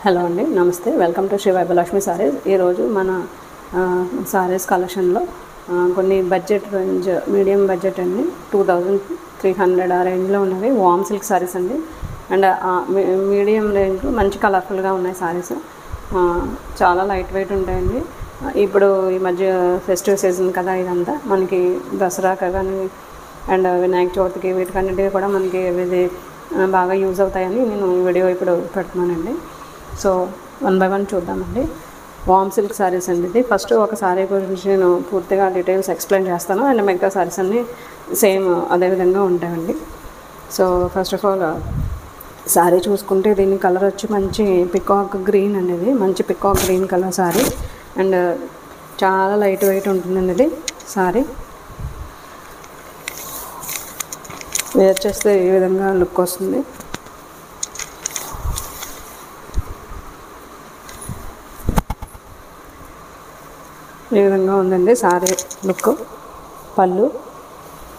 Hello అండి, నమస్తే. Welcome to Sri Vaibhalakshmi sarees. ఈరోజు మన సారీస్ కలెక్షన్లో కొన్ని బడ్జెట్ రేంజ్, మీడియం బడ్జెట్ అండి, 2300 ఆ రేంజ్లో ఉన్నవి వామ్ సిల్క్ సారీస్ అండి. అండ్ మీడియం రేంజ్ మంచి కలర్ఫుల్గా ఉన్నాయి సారీస్. చాలా లైట్ వెయిట్ ఉంటాయండి. ఇప్పుడు ఈ మధ్య ఫెస్టివ్ సీజన్ కదా, ఇదంతా మనకి దసరాకి కానీ అండ్ వినాయక చవితికి వీటికన్నిటికీ కూడా మనకి ఇది బాగా యూజ్ అవుతాయని నేను వీడియో ఇప్పుడు పెడుతున్నానండి. సో 1 by 1 చూద్దామండి. వామ్ సిల్క్ శారీస్ అండి. ఇది ఫస్ట్ ఒక శారీ గురించి నేను పూర్తిగా డీటెయిల్స్ ఎక్స్ప్లెయిన్ చేస్తాను. అండ్ మిగతా శారీస్ అన్నీ సేమ్ అదేవిధంగా ఉంటాయండి. So first of all sari చూసుకుంటే దీని కలర్ వచ్చి మంచి పికాక్ గ్రీన్ అనేది, మంచి peacock green colour sari. And చాలా లైట్ వెయిట్ ఉంటుందండి ఇది శారీ. వేర్ చేస్తే ఈ విధంగా లుక్ వస్తుంది. ఈ విధంగా ఉందండి సారీ లుక్. పళ్ళు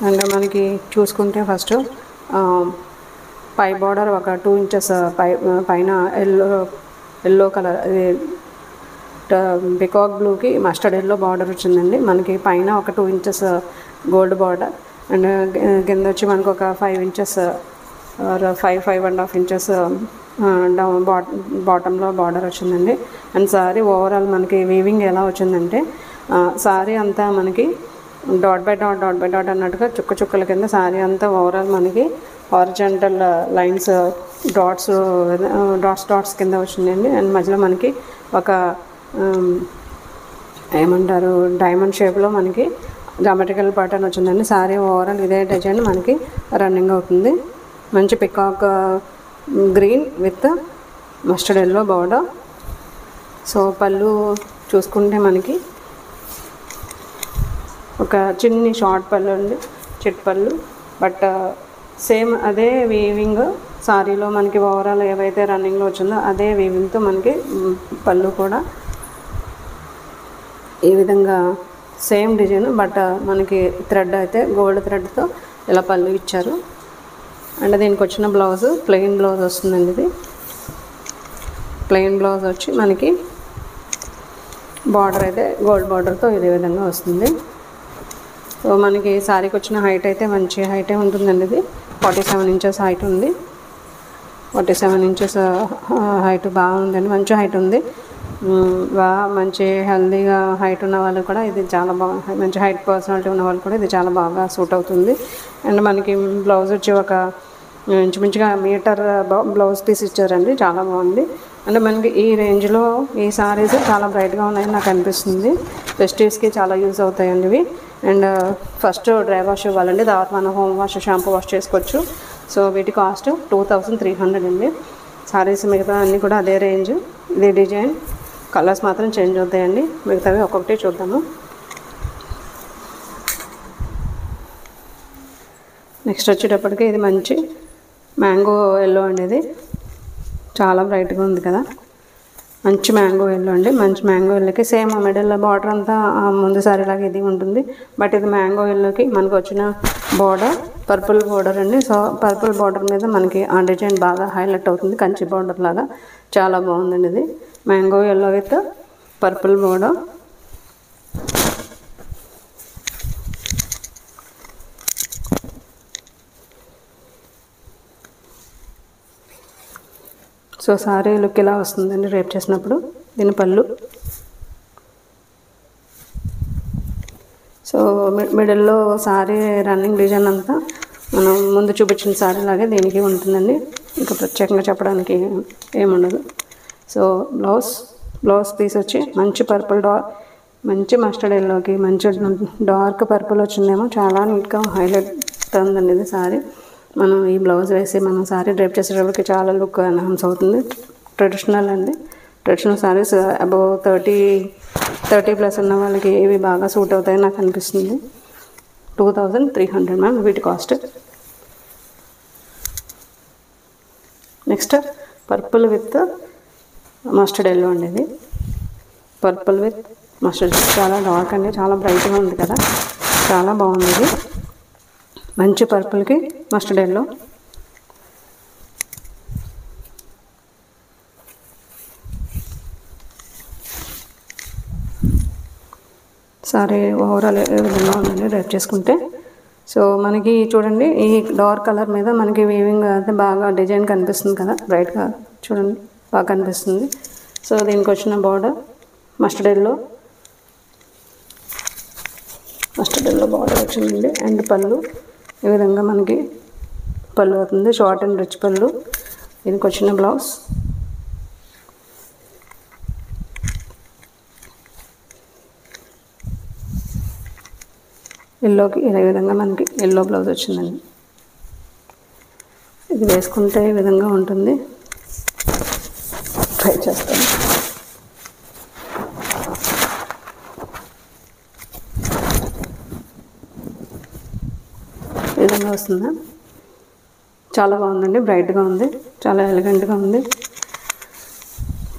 అండ్ మనకి చూసుకుంటే ఫస్ట్ పై బార్డర్ ఒక 2 inches పైన ఎల్లో కలర్, ఇది పికాక్ బ్లూకి మస్టర్డ్ ఎల్లో బార్డర్ వచ్చిందండి. మనకి పైన ఒక 2 inches గోల్డ్ బార్డర్ అండ్ కింద వచ్చి మనకు ఒక 5 inches 5.5 inches డౌన్ బాటంలో బార్డర్ వచ్చిందండి. అండ్ సారీ ఓవరాల్ మనకి వీవింగ్ ఎలా వచ్చిందంటే సారీ అంతా మనకి డాట్ బై డాట్ అన్నట్టుగా చుక్కల కింద సారీ అంతా ఓవరాల్ మనకి హారిజాంటల్ లైన్స్ డాట్స్ కింద వచ్చిందండి. అండ్ మధ్యలో మనకి ఒక ఏమంటారు డైమండ్ షేప్లో మనకి జామెట్రికల్ ప్యాటర్న్ వచ్చిందండి. సారీ ఓవరాల్ ఇదే డిజైన్ మనకి రన్నింగ్ అవుతుంది. మంచి peacock green with mustard yellow border. So పళ్ళు చూసుకుంటే మనకి ఒక చిన్ని షార్ట్ పళ్ళు అండి, చిట్ పళ్ళు. బట్ సేమ్ అదే వీవింగ్ సారీలో మనకి ఓవరాల్ ఏవైతే రన్నింగ్లో వచ్చిందో అదే వీవింగ్తో మనకి పళ్ళు కూడా ఈ విధంగా సేమ్ డిజైన్. బట్ మనకి థ్రెడ్ అయితే గోల్డ్ థ్రెడ్తో ఇలా పళ్ళు ఇచ్చారు. అండ్ దీనికి వచ్చిన బ్లౌజ్ ప్లెయిన్ బ్లౌజ్ వస్తుందండి. ఇది ప్లెయిన్ బ్లౌజ్ వచ్చి మనకి బార్డర్ అయితే గోల్డ్ బార్డర్తో ఇదే విధంగా వస్తుంది. సో మనకి శారీకి వచ్చిన హైట్ అయితే మంచి హైటే ఉంటుందండి. ఇది 47 inches హైట్ ఉంది. 47 inches హైట్ బాగుందండి, మంచి హైట్ ఉంది. మంచి హెల్దీగా హైట్ ఉన్న వాళ్ళు కూడా ఇది చాలా బాగా, మంచి హైట్ పర్సనాలిటీ ఉన్న వాళ్ళు కూడా ఇది చాలా బాగా సూట్ అవుతుంది. అండ్ మనకి బ్లౌజ్ వచ్చి ఒక ఇంచుమించుగా మీటర్ బ్లౌజ్ పీస్ ఇచ్చారండి, చాలా బాగుంది. అంటే మనకి ఈ రేంజ్లో ఈ సారీస్ చాలా బ్రైట్గా ఉన్నాయని నాకు అనిపిస్తుంది. ఫెస్టివ్స్కి చాలా యూజ్ అవుతాయండి ఇవి. అండ్ ఫస్ట్ డ్రై వాష్ ఇవ్వాలండి, తర్వాత మనం హోమ్ వాష్ షాంపూ వాష్ చేసుకోవచ్చు. సో వీటి కాస్ట్ 2300 అండి. సారీస్ మిగతా అన్నీ కూడా అదే రేంజ్, ఇదే డిజైన్, కలర్స్ మాత్రం చేంజ్ అవుతాయండి. మిగతావి ఒక్కొక్కటి చూద్దాము. నెక్స్ట్ వచ్చేటప్పటికి ఇది మంచి మ్యాంగో ఎల్లో అండి. ఇది చాలా బ్రైట్గా ఉంది కదా, మంచి మ్యాంగో ఎల్లో అండి. మంచి మ్యాంగో ఎల్లోకి సేమ్ మిడిల్ బార్డర్ అంతా ముందు సారీలాగా ఇది ఉంటుంది. బట్ ఇది మ్యాంగో ఎల్లోకి మనకు వచ్చిన బార్డర్ పర్పుల్ బార్డర్ అండి. సో పర్పుల్ బార్డర్ మీద మనకి ఆ డిజైన్ బాగా హైలైట్ అవుతుంది, కంచి బార్డర్ లాగా. చాలా బాగుందండి ఇది mango yellow with purple border. So sorry look ఇలా వస్తుందండి రేప్ చేసినప్పుడు. దీని పళ్ళు. సో మిడిల్లో సారీ రన్నింగ్ డిజైన్ అంతా మనం ముందు చూపించిన సారీ లాగే దీనికి ఉంటుందండి, ఇంకా ప్రత్యేకంగా చెప్పడానికి ఏముండదు. సో బ్లౌజ్ పీస్ వచ్చి మంచి పర్పుల్ మంచి మస్టర్డ్ ఎల్లోకి మంచి డార్క్ పర్పుల్ వచ్చిందేమో, చాలా నీట్గా హైలైట్ ఉందండి ఇది సారీ. మనం ఈ బ్లౌజ్ వేసి మనం సారీ డ్రైప్ చేసేటప్పటికి చాలా లుక్ ఎన్హాన్స్ అవుతుంది. ట్రెడిషనల్ అండి, ట్రెడిషనల్ సారీస్ అబౌవ్ 30+ ఉన్న వాళ్ళకి ఇవి బాగా సూట్ అవుతాయని నాకు అనిపిస్తుంది. 2300 మ్యామ్ వీటి cost. Next purple with mustard yellow అండి. ఇది పర్పుల్ విత్ మస్టర్డ్, చాలా డార్క్ అండి, చాలా బ్రైట్గా ఉంది కదా, చాలా బాగుంది ఇది. మంచి పర్పుల్కి మస్టర్డ్ ఎల్లో. సారీ ఓవరాల్ ఏ విధంగా ఉందండి డ్రైప్ చేసుకుంటే. సో మనకి చూడండి ఈ డార్క్ కలర్ మీద మనకి వీవింగ్ అయితే బాగా డిజైన్ కనిపిస్తుంది కదా, బ్రైట్గా చూడండి బాగా కనిపిస్తుంది. సో దీనికి వచ్చిన బార్డర్ మస్టర్డ్ ఎల్లో బార్డర్ వచ్చిందండి. అండ్ పళ్ళు ఈ విధంగా మనకి పళ్ళు అవుతుంది, షార్ట్ అండ్ రిచ్ పళ్ళు. దీనికి వచ్చిన బ్లౌజ్ ఎల్లోకి ఈ విధంగా మనకి ఎల్లో బ్లౌజ్ వచ్చిందండి. ఇది వేసుకుంటే ఈ విధంగా ఉంటుంది. ట్రై చేస్తాను. ఈ విధంగా వస్తుందా, చాలా బాగుందండి, బ్రైట్గా ఉంది, చాలా ఎలిగెంట్గా ఉంది.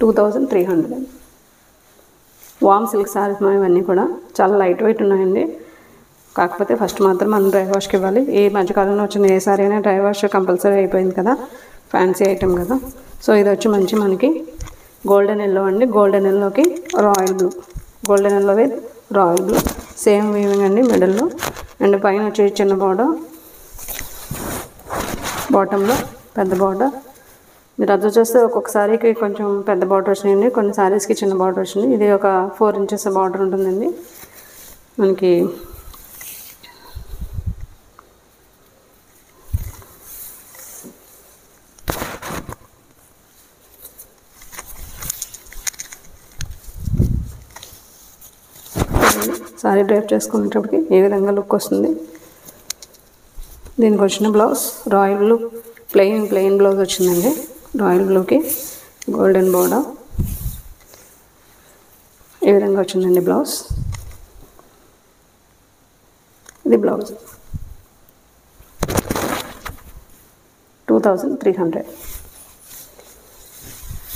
2300 వామ్ సిల్క్ సారీస్ ఇవన్నీ కూడా చాలా లైట్ వెయిట్ ఉన్నాయండి. కాకపోతే ఫస్ట్ మాత్రం మనం డ్రై వాష్కి ఇవ్వాలి. ఈ మధ్యకాలంలో వచ్చిన ఏ సారీ అయినా డ్రై వాష్ కంపల్సరీ అయిపోయింది కదా, ఫ్యాన్సీ ఐటమ్ కదా. సో ఇది వచ్చి మంచి మనకి గోల్డెన్ ఎల్లో అండి. గోల్డెన్ ఎల్లోకి royal blue, golden yellow with royal blue, same weaving అండి మిడిల్లో. అండ్ పైన వచ్చి చిన్న బార్డర్, బాటంలో పెద్ద బార్డర్. మీరు అబ్జర్వ్ చేస్తే ఒక్కొక్క సారీకి కొంచెం పెద్ద బార్డర్ వచ్చినాయండి, కొన్ని సారీస్కి చిన్న బార్డర్ వచ్చింది. ఇది ఒక 4 ఇంచెస్ బార్డర్ ఉంటుందండి మనకి. సారీ డ్రైప్ చేసుకునేటప్పటికి ఏ విధంగా లుక్ వస్తుంది. దీనికి వచ్చిన blouse royal blue, plain blouse వచ్చిందండి. రాయల్ బ్లూకి గోల్డెన్ బోర్డర్ ఈ విధంగా వచ్చిందండి బ్లౌజ్. ఇది బ్లౌజ్ 2300.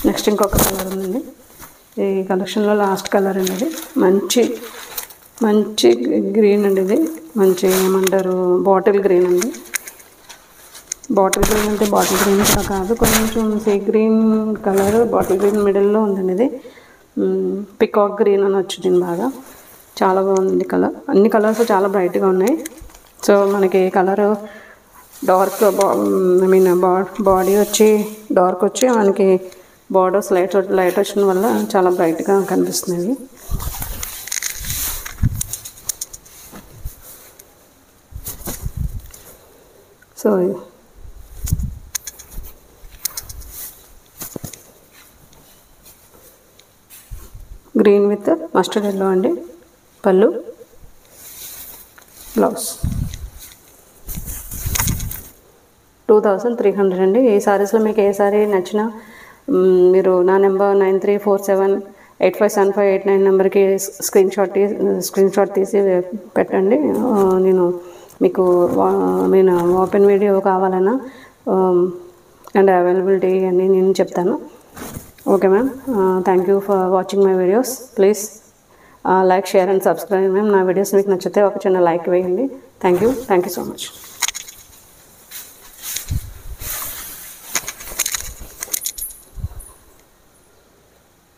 నెక్స్ట్ ఇంకొక కలర్ ఉందండి. ఈ కలెక్షన్లో లాస్ట్ కలర్ అండి. ఇది మంచి గ్రీన్ అండి. ఇది మంచి ఏమంటారు బాటిల్ గ్రీన్ అండి. బాటిల్ గ్రీన్ అంటే బాటిల్ గ్రీన్ కూడా కాదు, కొంచెం sea green colour, bottle green మిడిల్లో ఉందండి. ఇది పికాక్ గ్రీన్ అని వచ్చింది బాగా, చాలా బాగుంది కలర్. అన్ని కలర్స్ చాలా బ్రైట్గా ఉన్నాయి. సో మనకి కలర్ డార్క్ బాడీ వచ్చి డార్క్ వచ్చి మనకి బార్డర్స్ లైట్ వచ్చిన వల్ల చాలా బ్రైట్గా కనిపిస్తుంది. So green with mustard yellow అండి. పళ్ళు, బ్లౌజ్ 2300 అండి. ఈ సారీస్లో మీకు ఏ సారీ నచ్చినా మీరు నా నెంబర్ 9347857589 నెంబర్కి స్క్రీన్ షాట్ తీసి పెట్టండి. నేను మీకు ఓపెన్ వీడియో కావాలన్నా అండ్ అవైలబిలిటీ అన్నీ నేను చెప్తాను. Okay ma'am, thank you for watching my videos. Please like, share and subscribe ma'am. నా వీడియోస్ మీకు నచ్చితే ఒక చిన్న లైక్ వేయండి. Thank you so much.